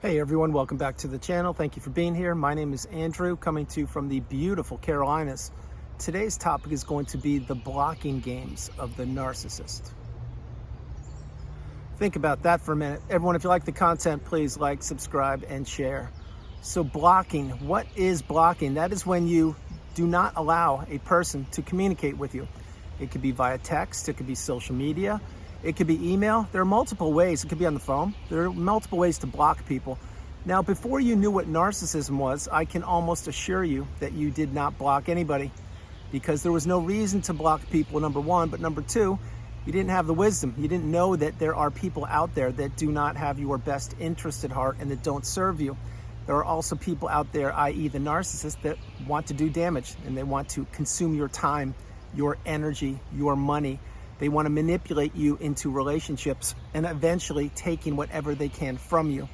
Hey everyone, welcome back to the channel. Thank you for being here. My name is Andrew, coming to you from the beautiful Carolinas. Today's topic is going to be the blocking games of the narcissist. Think about that for a minute. Everyone, if you like the content, please like, subscribe, and share. So blocking, what is blocking? That is when you do not allow a person to communicate with you. It could be via text, it could be social media, it could be email. There are multiple ways. It could be on the phone. There are multiple ways to block people. Now, before you knew what narcissism was, I can almost assure you that you did not block anybody, because there was no reason to block people, number one. But number two, you didn't have the wisdom. You didn't know that there are people out there that do not have your best interest at heart and that don't serve you. There are also people out there, i.e. the narcissist, that want to do damage, and they want to consume your time, your energy, your money. They want to manipulate you into relationships and eventually taking whatever they can from you.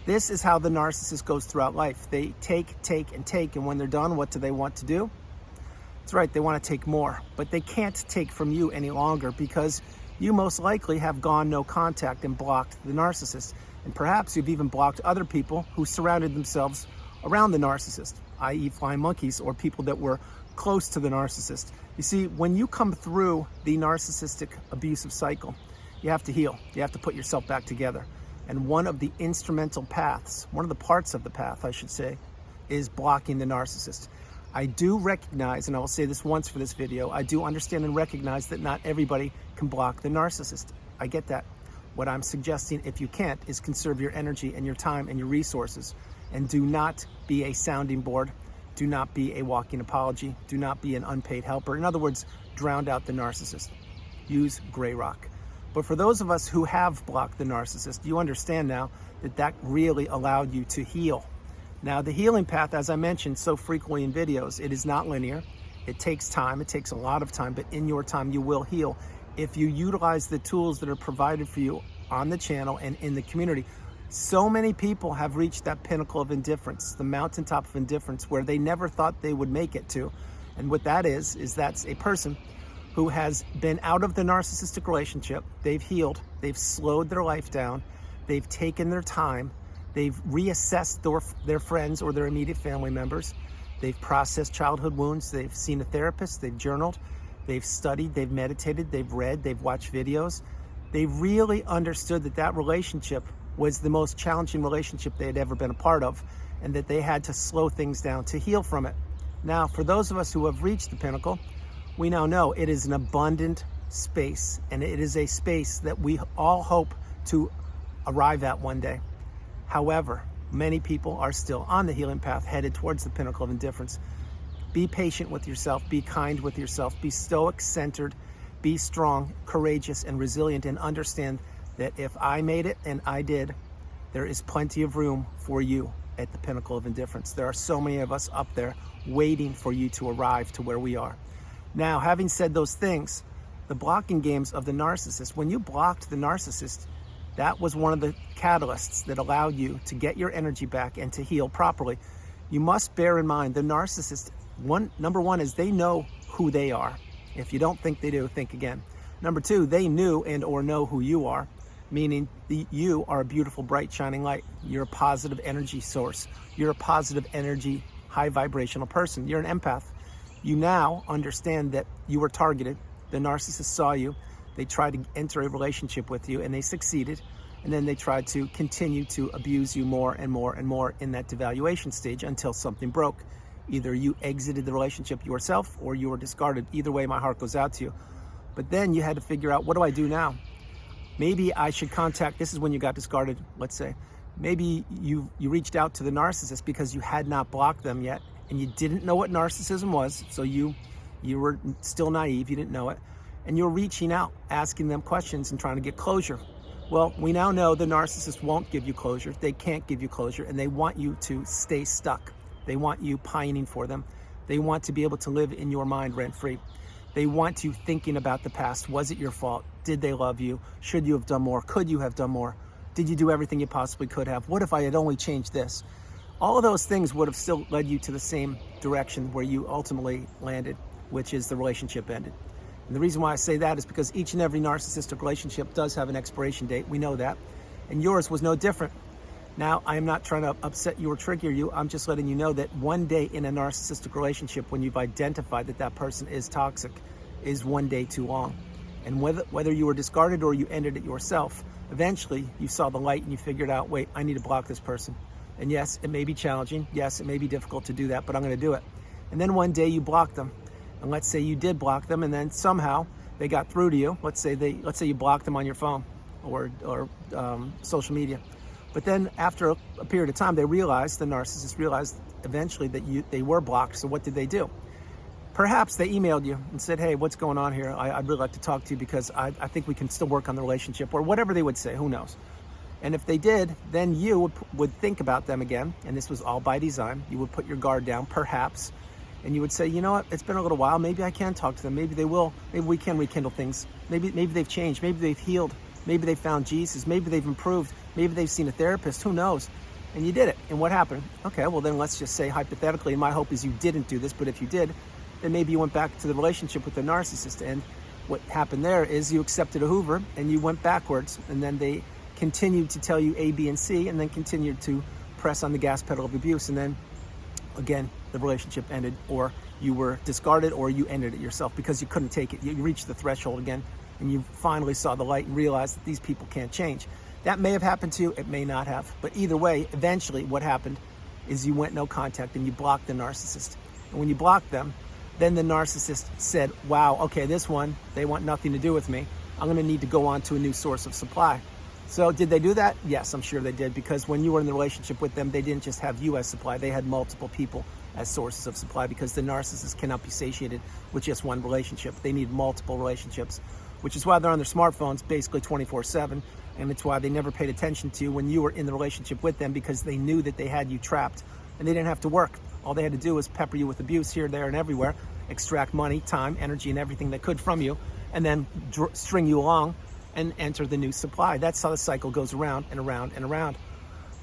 This is how the narcissist goes throughout life. They take, and take, and when they're done, what do they want to do? That's right, they want to take more, but they can't take from you any longer because you most likely have gone no contact and blocked the narcissist. And perhaps you've even blocked other people who surrounded themselves around the narcissist, i.e. flying monkeys or people that were close to the narcissist. You see, when you come through the narcissistic abusive cycle, you have to heal. You have to put yourself back together. And one of the instrumental paths, one of the parts of the path, I should say, is blocking the narcissist. I do recognize, and I will say this once for this video, I do understand and recognize that not everybody can block the narcissist. I get that. What I'm suggesting, if you can't, is conserve your energy and your time and your resources, and do not be a sounding board. Do not be a walking apology. Do not be an unpaid helper. In other words, drown out the narcissist. Use gray rock. But for those of us who have blocked the narcissist, you understand now that that really allowed you to heal. Now, the healing path, as I mentioned so frequently in videos, it is not linear. It takes time. It takes a lot of time, but in your time, you will heal if you utilize the tools that are provided for you on the channel and in the community. So many people have reached that pinnacle of indifference, the mountaintop of indifference, where they never thought they would make it to. And what that is that's a person who has been out of the narcissistic relationship. They've healed, they've slowed their life down, they've taken their time, they've reassessed their friends or their immediate family members, they've processed childhood wounds, they've seen a therapist, they've journaled, they've studied, they've meditated, they've read, they've watched videos. They really understood that that relationship was the most challenging relationship they had ever been a part of, and that they had to slow things down to heal from it. Now, for those of us who have reached the pinnacle, we now know it is an abundant space, and it is a space that we all hope to arrive at one day. However, many people are still on the healing path, headed towards the pinnacle of indifference. Be patient with yourself, be kind with yourself, be stoic-centered, be strong, courageous, and resilient, and understand that if I made it, and I did, there is plenty of room for you at the pinnacle of indifference. There are so many of us up there waiting for you to arrive to where we are. Now, having said those things, the blocking games of the narcissist, when you blocked the narcissist, that was one of the catalysts that allowed you to get your energy back and to heal properly. You must bear in mind the narcissist, number one is they know who they are. If you don't think they do, think again. Number two, they knew and or know who you are. Meaning you are a beautiful, bright, shining light. You're a positive energy source. You're a positive energy, high vibrational person. You're an empath. You now understand that you were targeted. The narcissist saw you. They tried to enter a relationship with you, and they succeeded. And then they tried to continue to abuse you more and more and more in that devaluation stage until something broke. Either you exited the relationship yourself or you were discarded. Either way, my heart goes out to you. But then you had to figure out, what do I do now? Maybe I should contact, this is when you got discarded, let's say. Maybe you reached out to the narcissist because you had not blocked them yet, and you didn't know what narcissism was, so you were still naive, you didn't know it, and you're reaching out, asking them questions and trying to get closure. Well, we now know the narcissist won't give you closure, they can't give you closure, and they want you to stay stuck. They want you pining for them. They want to be able to live in your mind rent-free. They want you thinking about the past. Was it your fault? Did they love you? Should you have done more? Could you have done more? Did you do everything you possibly could have? What if I had only changed this? All of those things would have still led you to the same direction where you ultimately landed, which is the relationship ended. And the reason why I say that is because each and every narcissistic relationship does have an expiration date. We know that. And yours was no different. Now, I am not trying to upset you or trigger you. I'm just letting you know that one day in a narcissistic relationship, when you've identified that that person is toxic, is one day too long. And whether you were discarded or you ended it yourself, eventually you saw the light and you figured out, wait, I need to block this person. And yes, it may be challenging. Yes, it may be difficult to do that, but I'm going to do it. And then one day you block them. And let's say you did block them, and then somehow they got through to you. Let's say you blocked them on your phone or social media. But then after a period of time, the narcissist realized eventually that they were blocked. So what did they do? Perhaps they emailed you and said, hey, what's going on here? I'd really like to talk to you because I think we can still work on the relationship, or whatever they would say, who knows? And if they did, then you would think about them again. And this was all by design. You would put your guard down, perhaps. And you would say, you know what, it's been a little while. Maybe I can talk to them. Maybe they will. Maybe we can rekindle things. Maybe they've changed. Maybe they've healed. Maybe they found Jesus. Maybe they've improved. Maybe they've seen a therapist. Who knows? And you did it. And what happened? Okay, well then let's just say hypothetically, and my hope is you didn't do this, but if you did, then maybe you went back to the relationship with the narcissist. And what happened there is you accepted a Hoover and you went backwards. And then they continued to tell you A, B, and C, and then continued to press on the gas pedal of abuse. And then again, the relationship ended, or you were discarded, or you ended it yourself because you couldn't take it. You reached the threshold again, and you finally saw the light and realized that these people can't change. That may have happened to you, it may not have. But either way, eventually what happened is you went no contact and you blocked the narcissist. And when you blocked them, then the narcissist said, wow, okay, this one, they want nothing to do with me. I'm gonna need to go on to a new source of supply. So did they do that? Yes, I'm sure they did, because when you were in the relationship with them, they didn't just have you as supply, they had multiple people as sources of supply, because the narcissist cannot be satiated with just one relationship. They need multiple relationships, which is why they're on their smartphones basically 24/7, and it's why they never paid attention to you when you were in the relationship with them, because they knew that they had you trapped, and they didn't have to work. All they had to do was pepper you with abuse here, there, and everywhere, extract money, time, energy, and everything they could from you, and then string you along and enter the new supply. That's how the cycle goes around and around and around.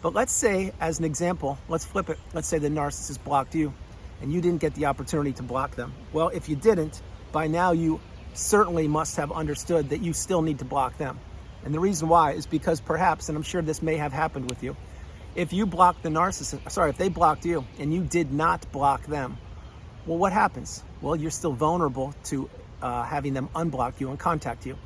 But let's say, as an example, let's flip it. Let's say the narcissist blocked you and you didn't get the opportunity to block them. Well, if you didn't, by now you certainly must have understood that you still need to block them. And the reason why is because perhaps, and I'm sure this may have happened with you, if you blocked the narcissist, if they blocked you and you did not block them, well, what happens? Well, you're still vulnerable to having them unblock you and contact you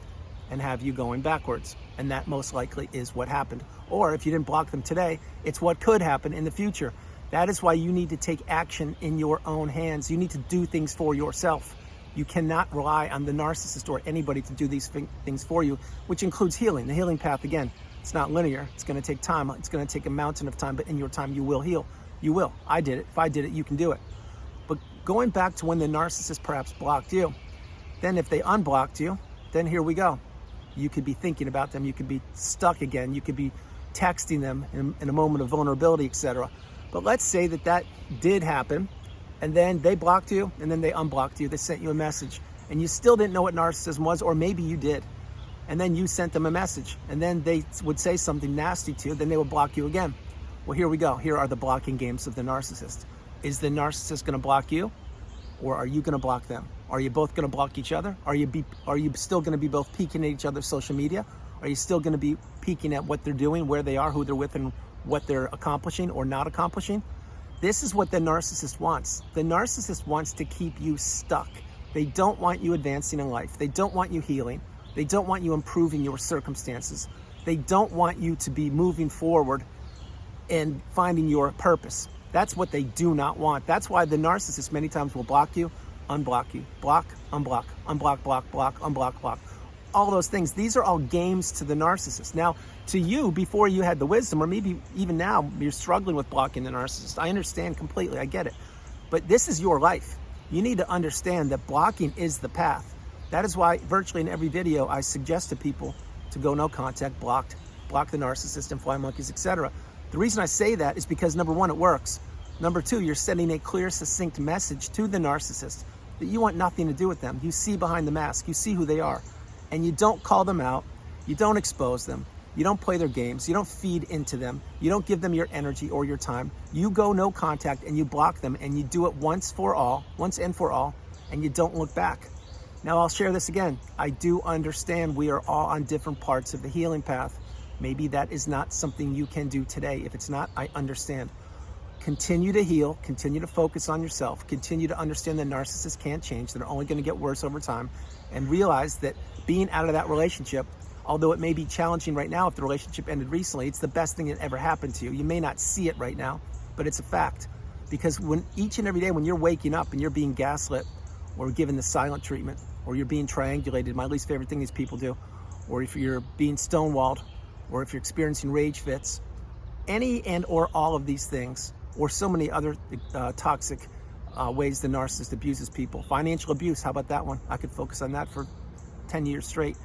and have you going backwards. And that most likely is what happened. Or if you didn't block them today, it's what could happen in the future. That is why you need to take action in your own hands. You need to do things for yourself. You cannot rely on the narcissist or anybody to do these things for you, which includes healing. The healing path, again, it's not linear. It's going to take time. It's going to take a mountain of time, but in your time, you will heal. You will. I did it. If I did it, you can do it. But going back to when the narcissist perhaps blocked you, then if they unblocked you, then here we go. You could be thinking about them. You could be stuck again. You could be texting them in a moment of vulnerability, etc. But let's say that did happen, and then they blocked you, and then they unblocked you. They sent you a message, and you still didn't know what narcissism was, or maybe you did. And then you sent them a message, and then they would say something nasty to you, then they would block you again. Well, here we go. Here are the blocking games of the narcissist. Is the narcissist going to block you, or are you going to block them? Are you both going to block each other? Are you still going to be both peeking at each other's social media? Are you still going to be peeking at what they're doing, where they are, who they're with, and what they're accomplishing or not accomplishing? This is what the narcissist wants. The narcissist wants to keep you stuck. They don't want you advancing in life. They don't want you healing. They don't want you improving your circumstances. They don't want you to be moving forward and finding your purpose. That's what they do not want. That's why the narcissist many times will block you, unblock you, block, unblock, unblock, block, block, unblock, block. All those things, these are all games to the narcissist. Now, to you, before you had the wisdom, or maybe even now, you're struggling with blocking the narcissist. I understand completely, I get it. But this is your life. You need to understand that blocking is the path. That is why virtually in every video, I suggest to people to go no contact, block the narcissist and fly monkeys, etc. The reason I say that is because, number one, it works. Number two, you're sending a clear, succinct message to the narcissist that you want nothing to do with them. You see behind the mask, you see who they are. And you don't call them out, you don't expose them, you don't play their games, you don't feed into them, you don't give them your energy or your time. You go no contact and you block them, and you do it once and for all, and you don't look back. Now I'll share this again. I do understand we are all on different parts of the healing path. Maybe that is not something you can do today. If it's not, I understand. Continue to heal, continue to focus on yourself, continue to understand that narcissists can't change, they're only going to get worse over time, and realize that being out of that relationship, although it may be challenging right now if the relationship ended recently, it's the best thing that ever happened to you. You may not see it right now, but it's a fact. Because when each and every day when you're waking up and you're being gaslit or given the silent treatment or you're being triangulated, my least favorite thing these people do, or if you're being stonewalled or if you're experiencing rage fits, any and or all of these things, or so many other toxic ways the narcissist abuses people. Financial abuse, how about that one? I could focus on that for 10 years straight.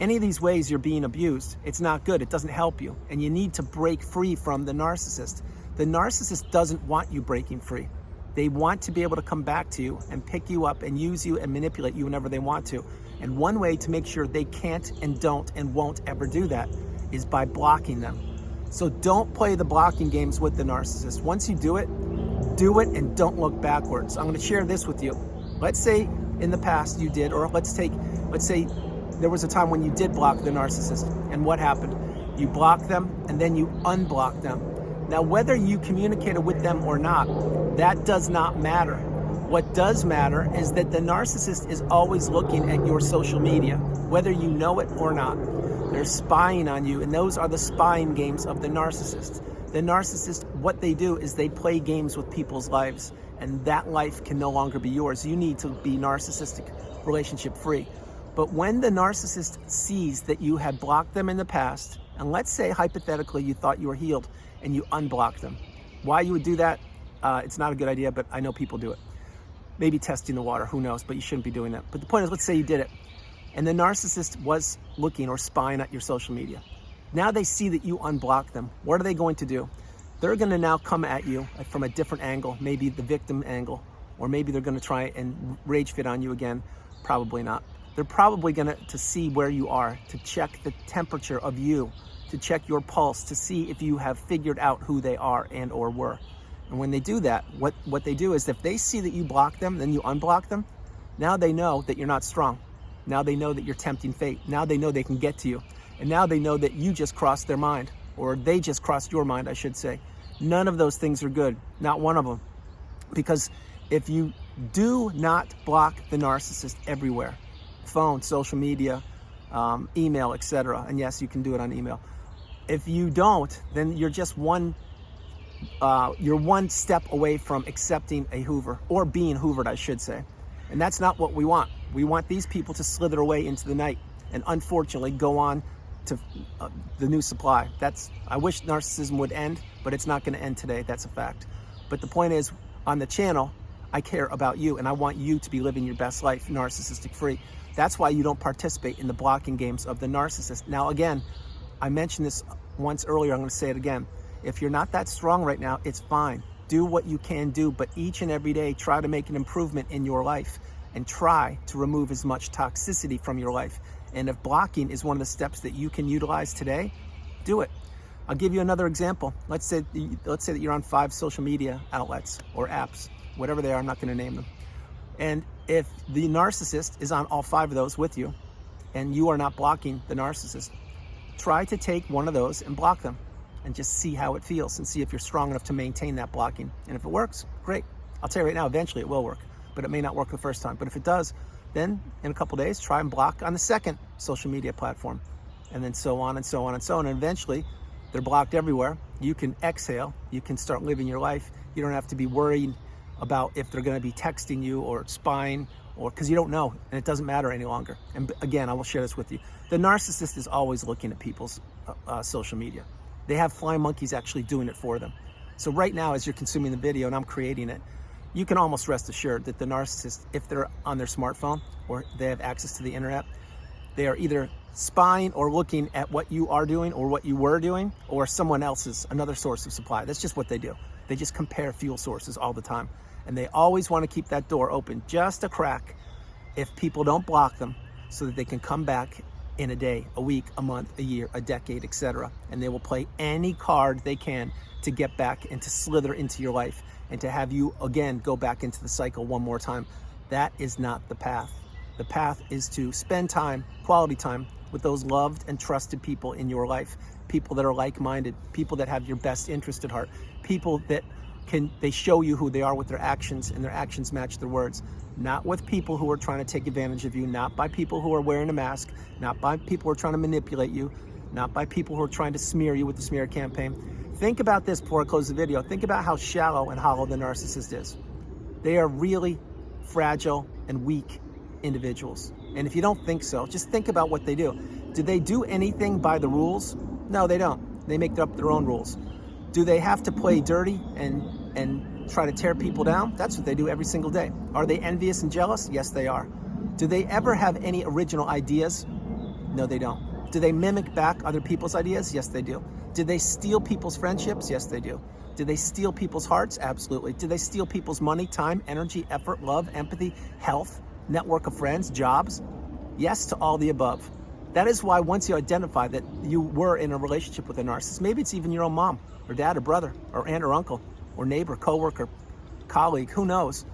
Any of these ways you're being abused, it's not good, it doesn't help you, and you need to break free from the narcissist. The narcissist doesn't want you breaking free. They want to be able to come back to you and pick you up and use you and manipulate you whenever they want to. And one way to make sure they can't and don't and won't ever do that is by blocking them. So don't play the blocking games with the narcissist. Once you do it and don't look backwards. I'm going to share this with you. Let's say in the past you did, or let's say there was a time when you did block the narcissist, and what happened? You blocked them and then you unblocked them. Now, whether you communicated with them or not, that does not matter. What does matter is that the narcissist is always looking at your social media, whether you know it or not. They're spying on you, and those are the spying games of the narcissist. The narcissist, what they do is they play games with people's lives, and that life can no longer be yours. You need to be narcissistic, relationship free. But when the narcissist sees that you had blocked them in the past, and let's say hypothetically you thought you were healed and you unblocked them. Why you would do that, it's not a good idea, but I know people do it. Maybe testing the water, who knows, but you shouldn't be doing that. But the point is, let's say you did it, and the narcissist was looking or spying at your social media. Now they see that you unblocked them. What are they going to do? They're going to now come at you from a different angle, maybe the victim angle, or maybe they're going to try and rage fit on you again. Probably not. They're probably going to see where you are, to check the temperature of you, to check your pulse, to see if you have figured out who they are and or were. And when they do that, what they do is if they see that you block them, then you unblock them, now they know that you're not strong. Now they know that you're tempting fate. Now they know they can get to you. And now they know that you just crossed their mind, or they just crossed your mind, I should say. None of those things are good, not one of them. Because if you do not block the narcissist everywhere, phone, social media, email, etc., and yes, you can do it on email. If you don't, then you're just one step away from accepting a Hoover, or being hoovered, I should say. And that's not what we want. We want these people to slither away into the night and unfortunately go on to the new supply. I wish narcissism would end, but it's not going to end today. That's a fact. But the point is, on the channel, I care about you, and I want you to be living your best life, narcissistic free. That's why you don't participate in the blocking games of the narcissist. Now, again, I mentioned this once earlier, I'm going to say it again. If you're not that strong right now, it's fine. Do what you can do, but each and every day, try to make an improvement in your life and try to remove as much toxicity from your life. And if blocking is one of the steps that you can utilize today, do it. I'll give you another example. Let's say that you're on 5 social media outlets or apps, whatever they are, I'm not going to name them. And if the narcissist is on all 5 of those with you, and you are not blocking the narcissist, try to take one of those and block them and just see how it feels and see if you're strong enough to maintain that blocking. And if it works, great. I'll tell you right now, eventually it will work, but it may not work the first time. But if it does, then in a couple days, try and block on the second social media platform, and then so on and so on and so on. And eventually they're blocked everywhere. You can exhale, you can start living your life. You don't have to be worried about if they're going to be texting you or spying, or because you don't know, and it doesn't matter any longer. And again, I will share this with you. The narcissist is always looking at people's social media. They have flying monkeys actually doing it for them. So right now, as you're consuming the video and I'm creating it, you can almost rest assured that the narcissist, if they're on their smartphone or they have access to the internet, they are either spying or looking at what you are doing or what you were doing, or someone else's, another source of supply. That's just what they do. They just compare fuel sources all the time. And they always want to keep that door open just a crack if people don't block them, so that they can come back in a day, a week, a month, a year, a decade, etc. And they will play any card they can to get back and to slither into your life and to have you again go back into the cycle one more time. That is not the path. The path is to spend time, quality time, with those loved and trusted people in your life people that are like-minded, people that have your best interest at heart, people that they show you who they are with their actions, and their actions match their words. Not with people who are trying to take advantage of you, not by people who are wearing a mask, not by people who are trying to manipulate you, not by people who are trying to smear you with the smear campaign. Think about this before I close the video. Think about how shallow and hollow the narcissist is. They are really fragile and weak individuals. And if you don't think so, just think about what they do. Do they do anything by the rules? No, they don't. They make up their own rules. Do they have to play dirty and try to tear people down? That's what they do every single day. Are they envious and jealous? Yes, they are. Do they ever have any original ideas? No, they don't. Do they mimic back other people's ideas? Yes, they do. Do they steal people's friendships? Yes, they do. Do they steal people's hearts? Absolutely. Do they steal people's money, time, energy, effort, love, empathy, health, network of friends, jobs? Yes to all the above. That is why once you identify that you were in a relationship with a narcissist, maybe it's even your own mom or dad or brother or aunt or uncle or neighbor, coworker, colleague, who knows?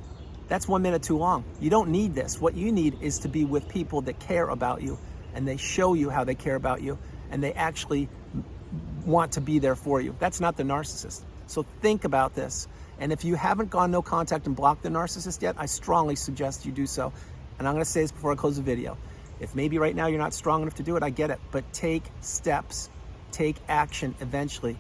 That's 1 minute too long. You don't need this. What you need is to be with people that care about you, and they show you how they care about you, and they actually want to be there for you. That's not the narcissist. So think about this. And if you haven't gone no contact and blocked the narcissist yet, I strongly suggest you do so. And I'm going to say this before I close the video. If maybe right now you're not strong enough to do it, I get it. But take steps. Take action eventually.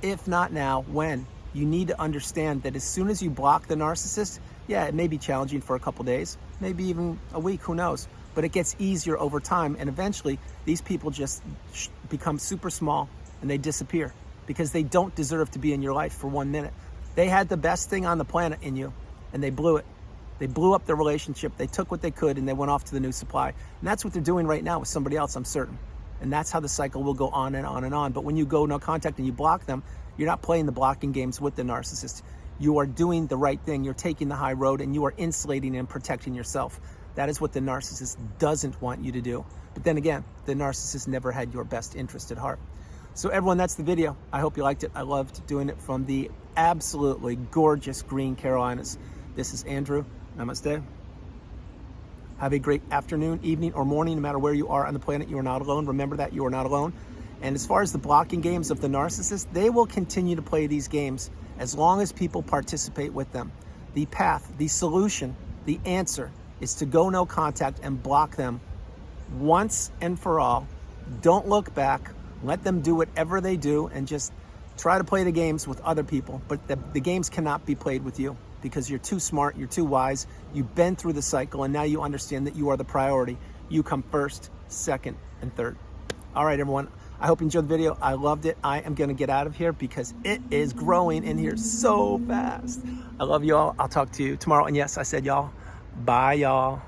If not now, when? You need to understand that as soon as you block the narcissist, yeah, it may be challenging for a couple days, maybe even a week, who knows? But it gets easier over time, and eventually these people just become super small and they disappear because they don't deserve to be in your life for 1 minute. They had the best thing on the planet in you, and they blew it. They blew up their relationship. They took what they could, and they went off to the new supply. And that's what they're doing right now with somebody else, I'm certain. And that's how the cycle will go on and on and on. But when you go no contact and you block them, you're not playing the blocking games with the narcissist. You are doing the right thing. You're taking the high road, and you are insulating and protecting yourself. That is what the narcissist doesn't want you to do. But then again, the narcissist never had your best interest at heart. So everyone, that's the video. I hope you liked it. I loved doing it from the absolutely gorgeous green Carolinas. This is Andrew. Namaste. Have a great afternoon, evening, or morning, no matter where you are on the planet. You are not alone. Remember that you are not alone. And as far as the blocking games of the narcissist, they will continue to play these games as long as people participate with them. The path, the solution, the answer is to go no contact and block them once and for all. Don't look back. Let them do whatever they do and just try to play the games with other people. But the games cannot be played with you because you're too smart, you're too wise. You've been through the cycle, and now you understand that you are the priority. You come first, second, and third. All right, everyone. I hope you enjoyed the video. I loved it. I am going to get out of here because it is growing in here so fast. I love you all. I'll talk to you tomorrow. And yes, I said y'all. Bye, y'all.